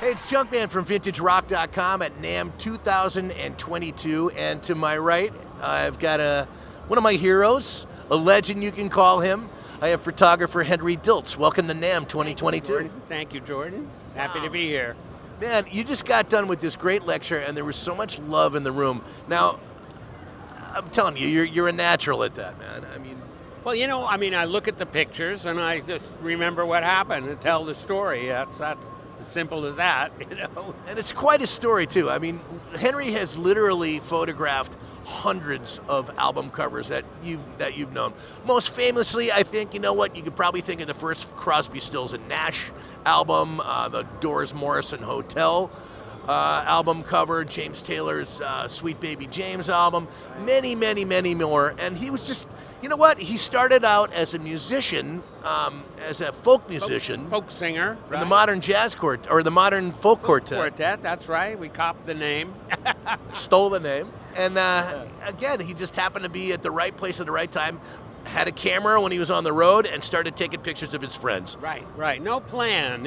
Hey, it's Junkman from VintageRock.com at NAMM 2022, and to my right, I've got one of my heroes, a legend you can call him. I have photographer Henry Diltz. Welcome to NAMM 2022. Thank you, Jordan. Happy to be here. Man, you just got done with this great lecture, and there was so much love in the room. Now, I'm telling you, you're a natural at that, man. Well, I look at the pictures and I just remember what happened and tell the story. That's not as simple as that, And it's quite a story, too. Henry has literally photographed hundreds of album covers that you've known. Most famously, I think, you could probably think of the first Crosby, Stills and Nash album, the Doors Morrison Hotel album cover, James Taylor's Sweet Baby James album, many, many, many more. And he was just, he started out as a musician, as a folk musician. Folk singer. In the modern jazz or the modern folk quartet. Quartet, that's right. We copped the name. Stole the name. And again, he just happened to be at the right place at the right time. Had a camera when he was on the road and started taking pictures of his friends. Right. No plan,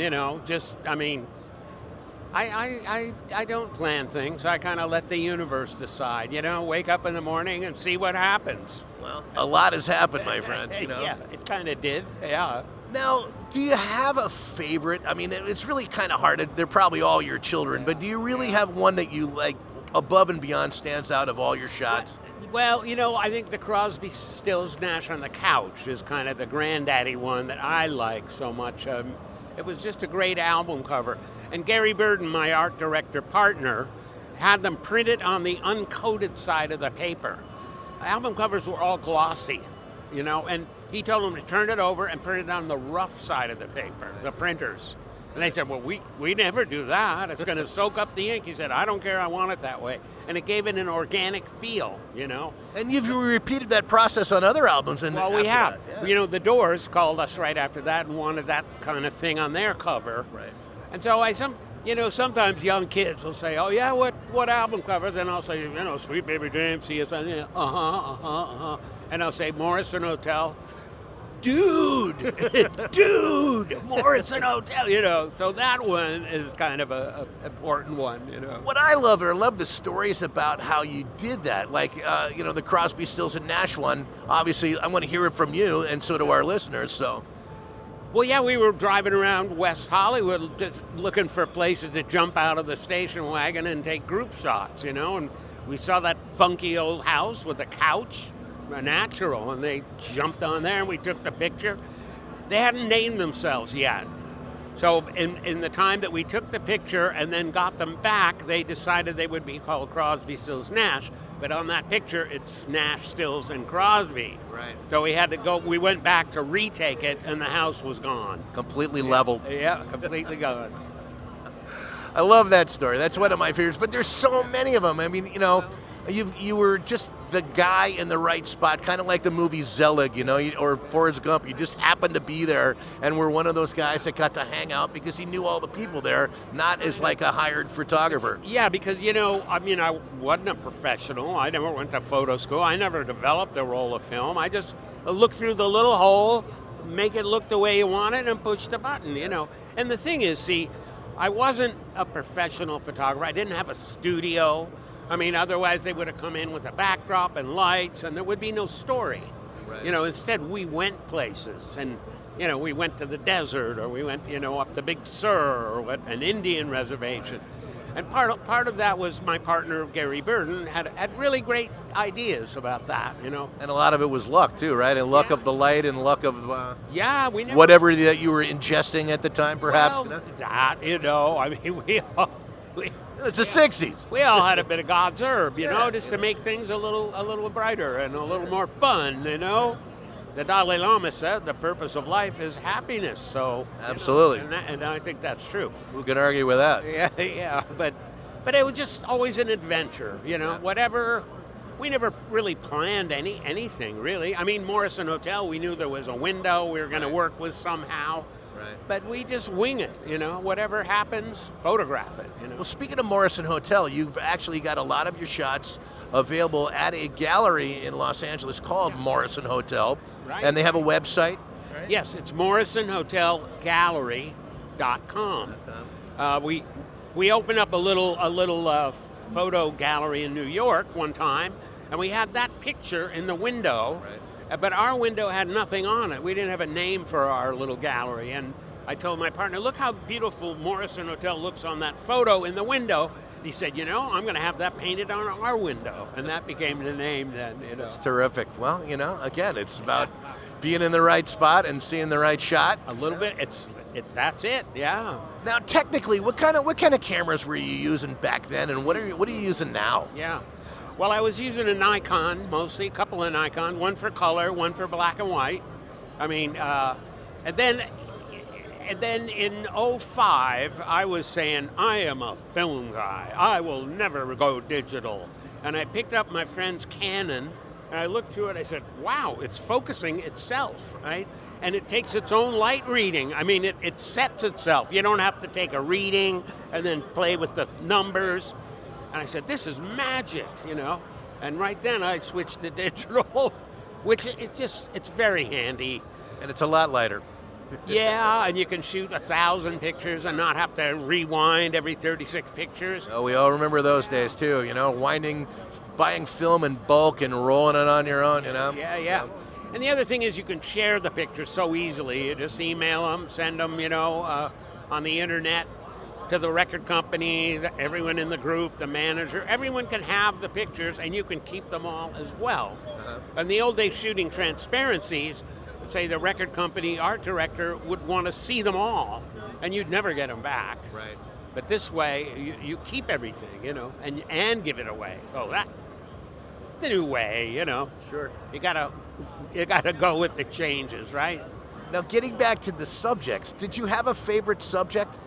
I don't plan things. I kind of let the universe decide, wake up in the morning and see what happens. Well, a lot has happened, my friend. Yeah, it kind of did, yeah. Now, do you have a favorite? It's really kind of hard. They're probably all your children, but do you really have one that you like above and beyond stands out of all your shots? Well, I think the Crosby, Stills, Nash on the Couch is kind of the granddaddy one that I like so much. It was just a great album cover. And Gary Burden, my art director partner, had them printed on the uncoated side of the paper. Album covers were all glossy, and he told them to turn it over and print it on the rough side of the paper, the printers. And they said, well, we never do that. It's going to soak up the ink. He said, I don't care. I want it that way. And it gave it an organic feel, And you've repeated that process on other albums. Well, we have. Yeah. The Doors called us right after that and wanted that kind of thing on their cover. Right. And so sometimes young kids will say, oh, yeah, what album cover? Then I'll say, Sweet Baby James, CSI, And I'll say, Morrison Hotel. Dude, Morrison Hotel, so that one is kind of a important one, What I love the stories about how you did that, like, the Crosby, Stills, and Nash one. Obviously, I want to hear it from you, and so do our listeners, so. Well, yeah, we were driving around West Hollywood just looking for places to jump out of the station wagon and take group shots, and we saw that funky old house with a couch, a natural, and they jumped on there and we took the picture. They hadn't named themselves yet. So in the time that we took the picture and then got them back, they decided they would be called Crosby, Stills, Nash. But on that picture, it's Nash, Stills, and Crosby. Right. So we went back to retake it and the house was gone. Completely leveled. Yeah, completely gone. I love that story. That's one of my favorites, but there's so many of them. You were just the guy in the right spot, kind of like the movie Zelig, or Forrest Gump. You just happened to be there and were one of those guys that got to hang out because he knew all the people there, not as like a hired photographer. Yeah, because, I wasn't a professional. I never went to photo school. I never developed a roll of film. I just looked through the little hole, make it look the way you want it, and push the button, And the thing is, I wasn't a professional photographer. I didn't have a studio. Otherwise they would have come in with a backdrop and lights and there would be no story. Right. Instead we went places and, we went to the desert or we went, up the Big Sur or an Indian reservation. And part of that was my partner, Gary Burden, had really great ideas about that, And a lot of it was luck too, right? And luck of the light and luck of whatever that you were ingesting at the time, perhaps. Well, that, it's the 60s. We all had a bit of God's herb, just to make things a little brighter and a little more fun, The Dalai Lama said the purpose of life is happiness, so. Absolutely. And I think that's true. Who can argue with that? Yeah, but it was just always an adventure, whatever. We never really planned anything, really. Morrison Hotel, we knew there was a window we were going to work with somehow. Right. But we just wing it, whatever happens, photograph it. Well, speaking of Morrison Hotel, you've actually got a lot of your shots available at a gallery in Los Angeles called Morrison Hotel. Right. And they have a website. Right? Yes, it's morrisonhotelgallery.com. we opened up a little photo gallery in New York one time, and we had that picture in the window, but our window had nothing on it. We didn't have a name for our little gallery, and I told my partner, look how beautiful Morrison Hotel looks on that photo in the window. He said, you know, I'm going to have that painted on our window, and that became the name then. You know. It's terrific. Well, you know, again, it's about being in the right spot and seeing the right shot. A little bit. That's it. Yeah. Now, technically, what kind of cameras were you using back then, and what are you using now? Yeah. Well, I was using a Nikon mostly, a couple of Nikon, one for color, one for black and white. I mean, and then in '05, I was saying, I am a film guy. I will never go digital. And I picked up my friend's Canon, and I looked through it, I said, wow, it's focusing itself, right? And it takes its own light reading. I mean, it sets itself. You don't have to take a reading and then play with the numbers. And I said, this is magic, you know? And right then I switched to digital, which it's very handy. And it's a lot lighter. Yeah, and you can shoot 1,000 pictures and not have to rewind every 36 pictures. Oh, we all remember those days too, you know, buying film in bulk and rolling it on your own, you know? Yeah. And the other thing is you can share the pictures so easily. You just email them, send them, you know, on the internet to the record company, everyone in the group, the manager. Everyone can have the pictures, and you can keep them all as well. In the old days, shooting transparencies, say the record company art director would want to see them all, and you'd never get them back. Right. But this way, you keep everything, you know, and give it away. Oh, that's the new way, you know. Sure. You gotta go with the changes, right? Now, getting back to the subjects, did you have a favorite subject?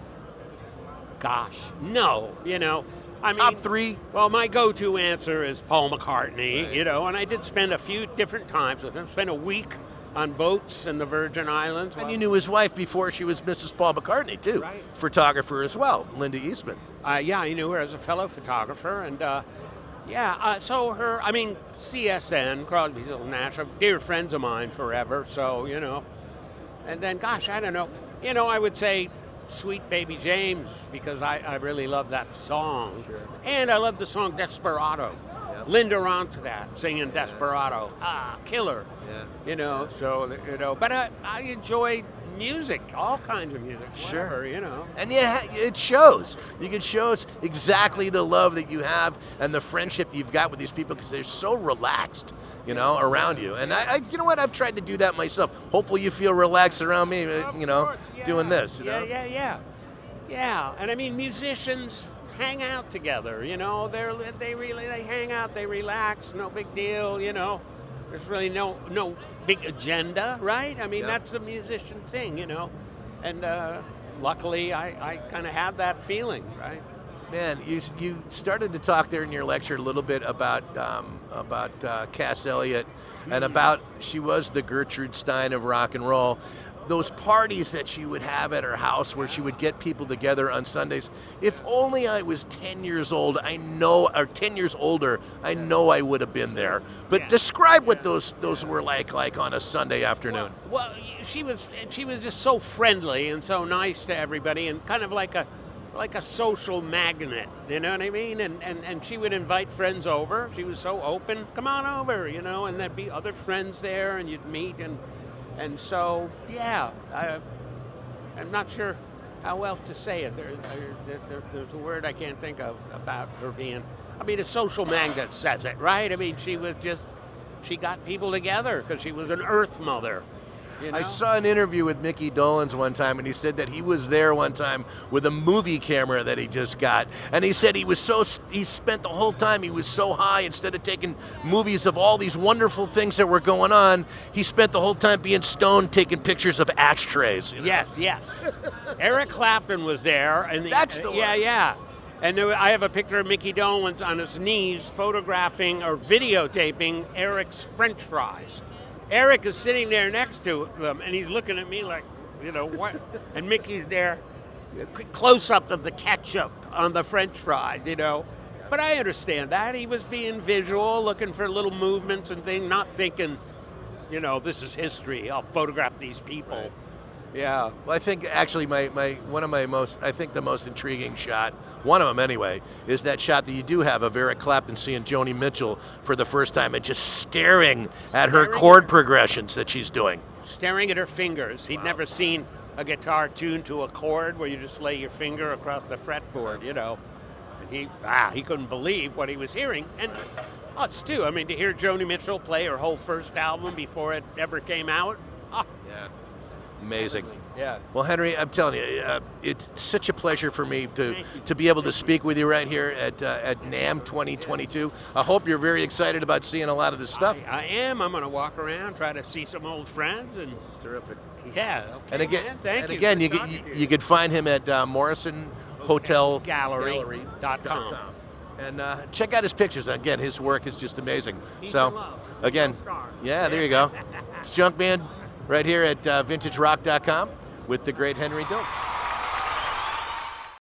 Gosh, no, you know. I mean, Top three? Well, my go-to answer is Paul McCartney, you know, and I did spend a few different times with him. Spent a week on boats in the Virgin Islands. And you knew his wife before she was Mrs. Paul McCartney, too. Right. Photographer as well, Linda Eastman. Yeah, I knew her as a fellow photographer, and so CSN, Crosby, Stills, Nash, dear friends of mine forever, so, you know. And then, gosh, I don't know. You know, I would say Sweet Baby James, because I really love that song. Sure. And I love the song Desperado. Yep. Linda Ronstadt singing Desperado. Killer. Yeah. You know, so, you know, but I enjoy music, all kinds of music. Sure. Whatever, you know. And yeah, it shows. You can show us exactly the love that you have and the friendship you've got with these people because they're so relaxed, you know, around you. And I you know what? I've tried to do that myself. Hopefully you feel relaxed around me, you know, course, yeah. doing this. You know? Yeah, and I mean, musicians hang out together, you know. They hang out, they relax, no big deal, you know. There's really no big agenda, right? I mean, that's a musician thing, you know. And luckily, I kind of have that feeling, right? Man, you started to talk there in your lecture a little bit about Cass Elliot and about she was the Gertrude Stein of rock and roll. Those parties that she would have at her house where she would get people together on Sundays. If only I was 10 years old, or 10 years older, I know I would have been there. But describe what those were like on a Sunday afternoon. Well, she was just so friendly and so nice to everybody, and kind of like a social magnet, you know what I mean? And she would invite friends over. She was so open. Come on over, you know, and there'd be other friends there, and you'd meet and so, yeah, I'm not sure how else to say it. There's a word I can't think of about her being, I mean, a social magnet says it, right? I mean, she got people together because she was an earth mother. You know? I saw an interview with Mickey Dolenz one time, and he said that he was there one time with a movie camera that he just got. And he said he spent the whole time, he was so high, instead of taking movies of all these wonderful things that were going on, he spent the whole time being stoned taking pictures of ashtrays. You know? Yes. Eric Clapton was there. And That's the one. Yeah. And I have a picture of Mickey Dolenz on his knees photographing or videotaping Eric's French fries. Eric is sitting there next to them, and he's looking at me like, you know, what? And Mickey's there, close-up of the ketchup on the French fries, you know. But I understand that. He was being visual, looking for little movements and things, not thinking, you know, this is history. I'll photograph these people. Right. Yeah. Well, I think actually the most intriguing shot, one of them anyway, is that shot that you do have of Eric Clapton seeing Joni Mitchell for the first time and just staring at her chord progressions that she's doing. Staring at her fingers. He'd never seen a guitar tuned to a chord where you just lay your finger across the fretboard, you know. And he couldn't believe what he was hearing. And us too. I mean, to hear Joni Mitchell play her whole first album before it ever came out. Yeah. Amazing. Yeah. Well, Henry, I'm telling you, it's such a pleasure for me to be able to speak with you right here at NAMM 2022. I hope you're very excited about seeing a lot of this stuff. I am. I'm going to walk around, try to see some old friends, and It's terrific. yeah. Okay, And again, man, thank and you. again, Good talking to you could find him at Morrison Hotel Gallery.com. And check out his pictures. Again, his work is just amazing. He's So, in love. again, No star. yeah, there you go. It's Junkman right here at VintageRock.com with the great Henry Diltz.